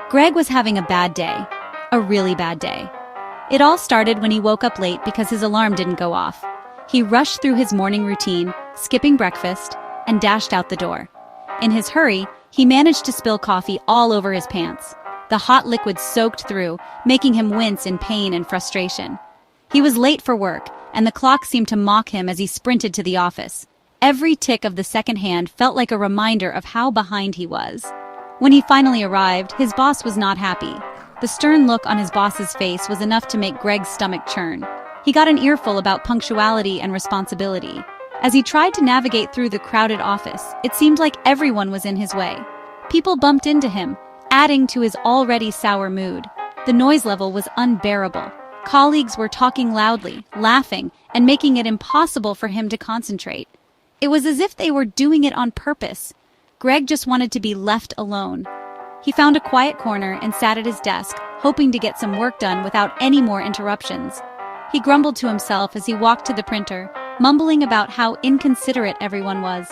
Greg was having a bad day. A really bad day. It all started when he woke up late because his alarm didn't go off. He rushed through his morning routine, skipping breakfast, and dashed out the door. In his hurry, he managed to spill coffee all over his pants. The hot liquid soaked through, making him wince in pain and frustration. He was late for work, and the clock seemed to mock him as he sprinted to the office. Every tick of the second hand felt like a reminder of how behind he was. When he finally arrived, his boss was not happy. The stern look on his boss's face was enough to make Greg's stomach churn. He got an earful about punctuality and responsibility. As he tried to navigate through the crowded office, it seemed like everyone was in his way. People bumped into him, adding to his already sour mood. The noise level was unbearable. Colleagues were talking loudly, laughing, and making it impossible for him to concentrate. It was as if they were doing it on purpose. Greg just wanted to be left alone. He found a quiet corner and sat at his desk, hoping to get some work done without any more interruptions. He grumbled to himself as he walked to the printer, mumbling about how inconsiderate everyone was.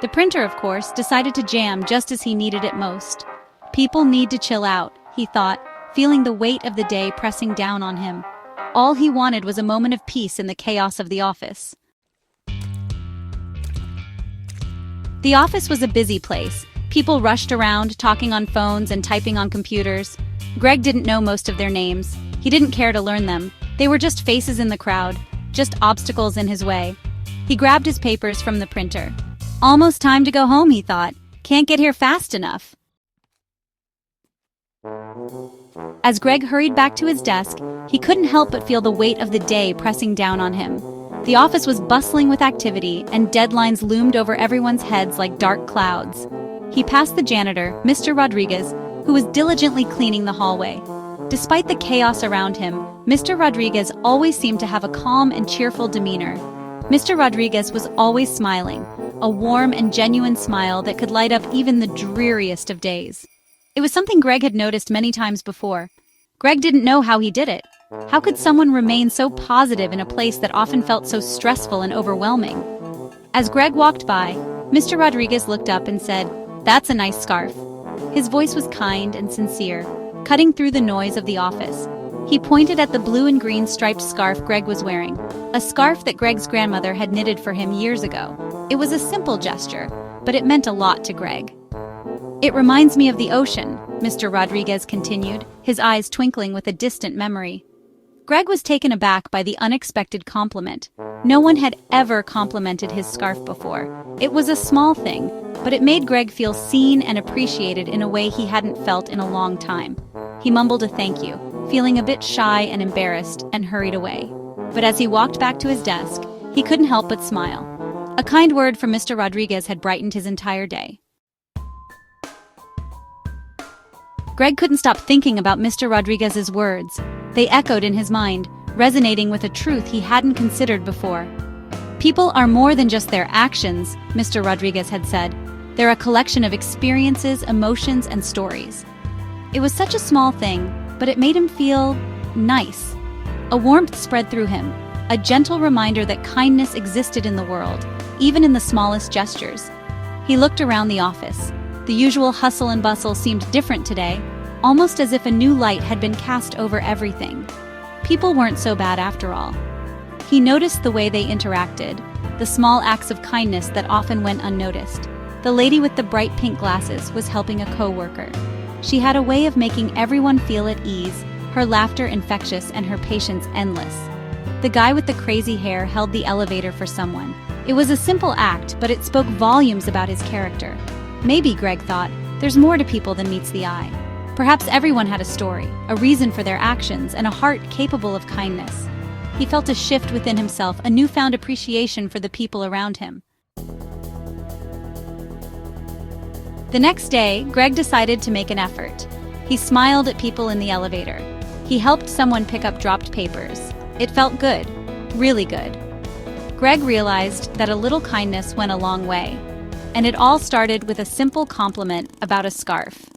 The printer, of course, decided to jam just as he needed it most. People need to chill out, he thought, feeling the weight of the day pressing down on him. All he wanted was a moment of peace in the chaos of the office. The office was a busy place. People rushed around, talking on phones and typing on computers. Greg didn't know most of their names. He didn't care to learn them. They were just faces in the crowd, just obstacles in his way. He grabbed his papers from the printer. Almost time to go home, he thought. Can't get here fast enough. As Greg hurried back to his desk, he couldn't help but feel the weight of the day pressing down on him. The office was bustling with activity, and deadlines loomed over everyone's heads like dark clouds. He passed the janitor, Mr. Rodriguez, who was diligently cleaning the hallway. Despite the chaos around him, Mr. Rodriguez always seemed to have a calm and cheerful demeanor. Mr. Rodriguez was always smiling, a warm and genuine smile that could light up even the dreariest of days. It was something Greg had noticed many times before. Greg didn't know how he did it. How could someone remain so positive in a place that often felt so stressful and overwhelming? As Greg walked by, Mr. Rodriguez looked up and said, "That's a nice scarf." His voice was kind and sincere, cutting through the noise of the office. He pointed at the blue and green striped scarf Greg was wearing, a scarf that Greg's grandmother had knitted for him years ago. It was a simple gesture, but it meant a lot to Greg. "It reminds me of the ocean," Mr. Rodriguez continued, his eyes twinkling with a distant memory. Greg was taken aback by the unexpected compliment. No one had ever complimented his scarf before. It was a small thing, but it made Greg feel seen and appreciated in a way he hadn't felt in a long time. He mumbled a thank you, feeling a bit shy and embarrassed, and hurried away. But as he walked back to his desk, he couldn't help but smile. A kind word from Mr. Rodriguez had brightened his entire day. Greg couldn't stop thinking about Mr. Rodriguez's words. They echoed in his mind, resonating with a truth he hadn't considered before. People are more than just their actions, Mr. Rodriguez had said. They're a collection of experiences, emotions, and stories. It was such a small thing, but it made him feel nice. A warmth spread through him, a gentle reminder that kindness existed in the world, even in the smallest gestures. He looked around the office. The usual hustle and bustle seemed different today, almost as if a new light had been cast over everything. People weren't so bad after all. He noticed the way they interacted, the small acts of kindness that often went unnoticed. The lady with the bright pink glasses was helping a co-worker. She had a way of making everyone feel at ease, her laughter infectious and her patience endless. The guy with the crazy hair held the elevator for someone. It was a simple act, but it spoke volumes about his character. Maybe, Greg thought, there's more to people than meets the eye. Perhaps everyone had a story, a reason for their actions, and a heart capable of kindness. He felt a shift within himself, a newfound appreciation for the people around him. The next day, Greg decided to make an effort. He smiled at people in the elevator. He helped someone pick up dropped papers. It felt good, really good. Greg realized that a little kindness went a long way. And it all started with a simple compliment about a scarf.